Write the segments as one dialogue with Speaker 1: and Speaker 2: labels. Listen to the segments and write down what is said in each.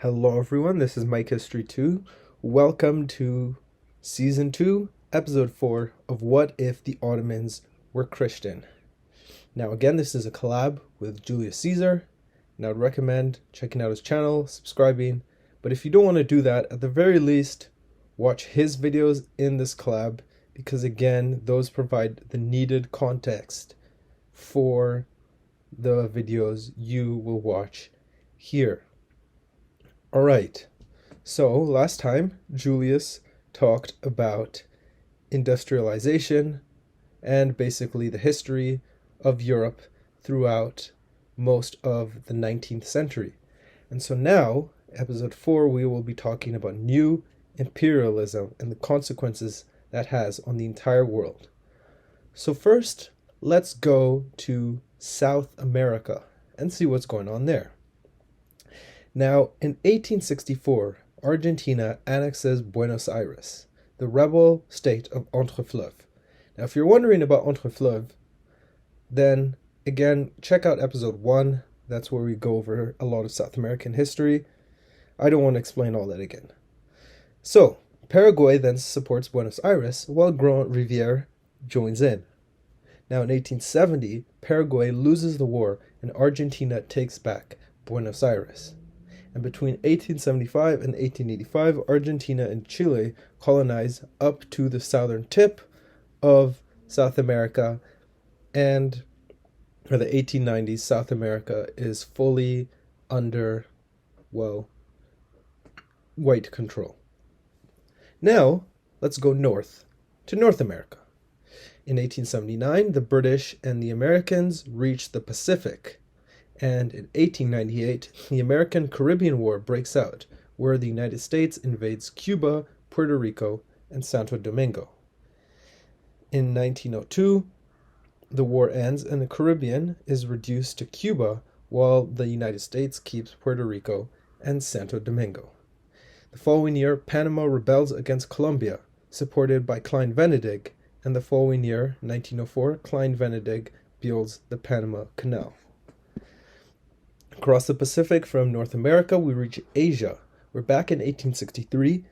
Speaker 1: Hello everyone, this is Mike History 2. Welcome to Season 2, Episode 4 of What If the Ottomans Were Christian. Now again, this is a collab with Julius Caesar, and I would recommend checking out his channel, subscribing, but if you don't want to do that, at the very least, watch his videos in this collab, because again, those provide the needed context for the videos you will watch here. Alright, so last time Julius talked about industrialization and basically the history of Europe throughout most of the 19th century. And so now, episode 4, we will be talking about new imperialism and the consequences that has on the entire world. So first, let's go to South America and see what's going on there. Now, in 1864, Argentina annexes Buenos Aires, the rebel state of Entre-Fleuves. Now, if you're wondering about Entre-Fleuves, then again, check out episode 1. That's where we go over a lot of South American history. I don't want to explain all that again. So, Paraguay then supports Buenos Aires, while Grand Riviere joins in. Now, in 1870, Paraguay loses the war, and Argentina takes back Buenos Aires. And between 1875 and 1885, Argentina and Chile colonize up to the southern tip of South America, and by the 1890s, South America is fully under, white control. Now, let's go north to North America. In 1879, the British and the Americans reach the Pacific. And in 1898, the American-Caribbean War breaks out, where the United States invades Cuba, Puerto Rico, and Santo Domingo. In 1902, the war ends and the Caribbean is reduced to Cuba, while the United States keeps Puerto Rico and Santo Domingo. The following year, Panama rebels against Colombia, supported by Klein Venedig, and the following year, 1904, Klein Venedig builds the Panama Canal. Across the Pacific from North America, we reach Asia, where back in 1863,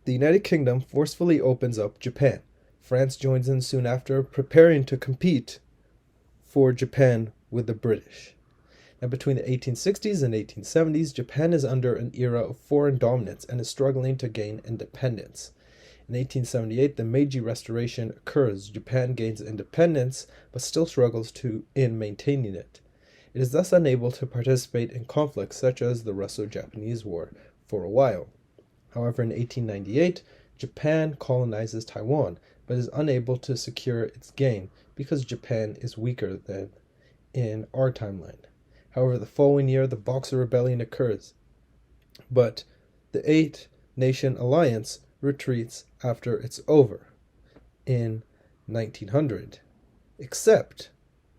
Speaker 1: the United Kingdom forcefully opens up Japan. France joins in soon after, preparing to compete for Japan with the British. Now, between the 1860s and 1870s, Japan is under an era of foreign dominance and is struggling to gain independence. In 1878, the Meiji Restoration occurs. Japan gains independence, but still struggles in maintaining it. It is thus unable to participate in conflicts such as the Russo-Japanese War for a while. However, in 1898, Japan colonizes Taiwan, but is unable to secure its gain because Japan is weaker than in our timeline. However, the following year, the Boxer Rebellion occurs, but the Eight-Nation Alliance retreats after it's over in 1900, except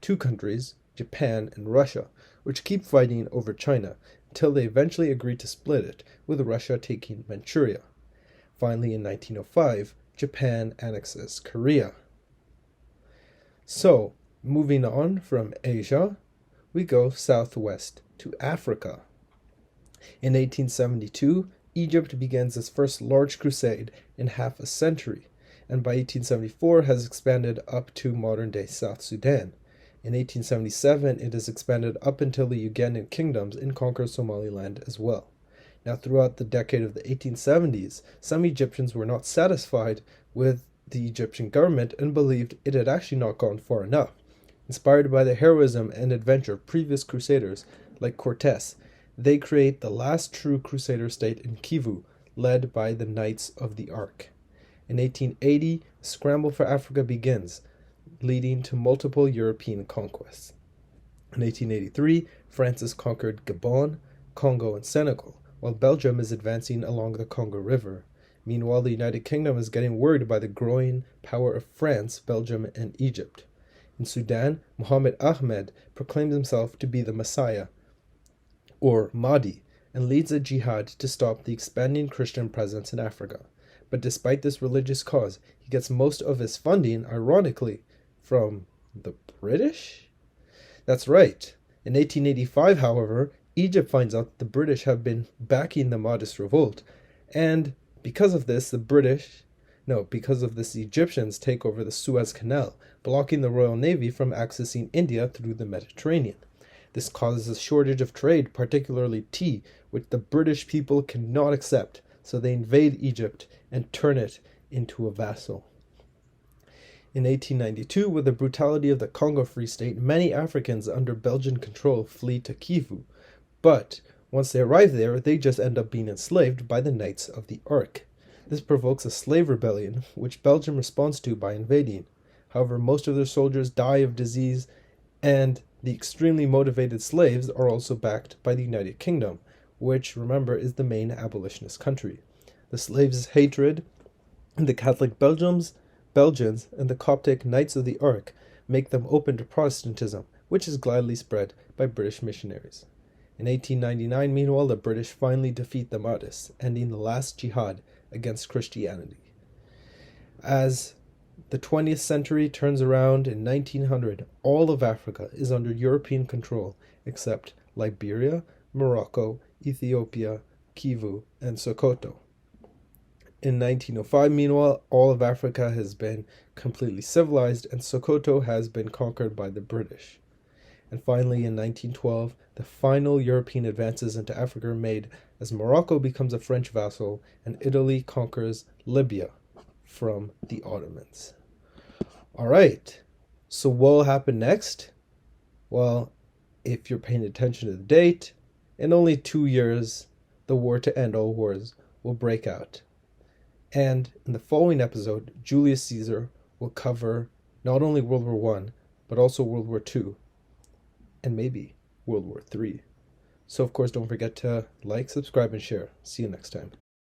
Speaker 1: two countries, Japan and Russia, which keep fighting over China until they eventually agree to split it, with Russia taking Manchuria. Finally, in 1905, Japan annexes Korea. So, moving on from Asia, we go southwest to Africa. In 1872, Egypt begins its first large crusade in half a century, and by 1874 has expanded up to modern-day South Sudan. In 1877, it is expanded up until the Ugandan kingdoms and conquers Somaliland as well. Now, throughout the decade of the 1870s, some Egyptians were not satisfied with the Egyptian government and believed it had actually not gone far enough. Inspired by the heroism and adventure of previous crusaders like Cortes, they create the last true crusader state in Kivu, led by the Knights of the Ark. In 1880, a scramble for Africa begins, leading to multiple European conquests. In 1883, France has conquered Gabon, Congo, and Senegal, while Belgium is advancing along the Congo River. Meanwhile, the United Kingdom is getting worried by the growing power of France, Belgium, and Egypt. In Sudan, Muhammad Ahmed proclaims himself to be the Messiah, or Mahdi, and leads a jihad to stop the expanding Christian presence in Africa. But despite this religious cause, he gets most of his funding, ironically, from the British? That's right. In 1885, however, Egypt finds out that the British have been backing the Mahdist revolt, and because of this, the Egyptians take over the Suez Canal, blocking the Royal Navy from accessing India through the Mediterranean. This causes a shortage of trade, particularly tea, which the British people cannot accept, so they invade Egypt and turn it into a vassal. In 1892, with the brutality of the Congo Free State, many Africans under Belgian control flee to Kivu, but once they arrive there, they just end up being enslaved by the Knights of the Ark. This provokes a slave rebellion, which Belgium responds to by invading. However, most of their soldiers die of disease, and the extremely motivated slaves are also backed by the United Kingdom, which, remember, is the main abolitionist country. The slaves' hatred, the Catholic Belgians, and the Coptic Knights of the Ark make them open to Protestantism, which is gladly spread by British missionaries. In 1899, meanwhile, the British finally defeat the Mahdists, ending the last jihad against Christianity. As the 20th century turns around in 1900, all of Africa is under European control except Liberia, Morocco, Ethiopia, Kivu, and Sokoto. In 1905, meanwhile, all of Africa has been completely civilized and Sokoto has been conquered by the British. And finally, in 1912, the final European advances into Africa are made as Morocco becomes a French vassal and Italy conquers Libya from the Ottomans. All right, so what will happen next? Well, if you're paying attention to the date, in only 2 years, the war to end all wars will break out. And in the following episode, Julius Caesar will cover not only World War I, but also World War II, and maybe World War III. So, of course, don't forget to like, subscribe, and share. See you next time.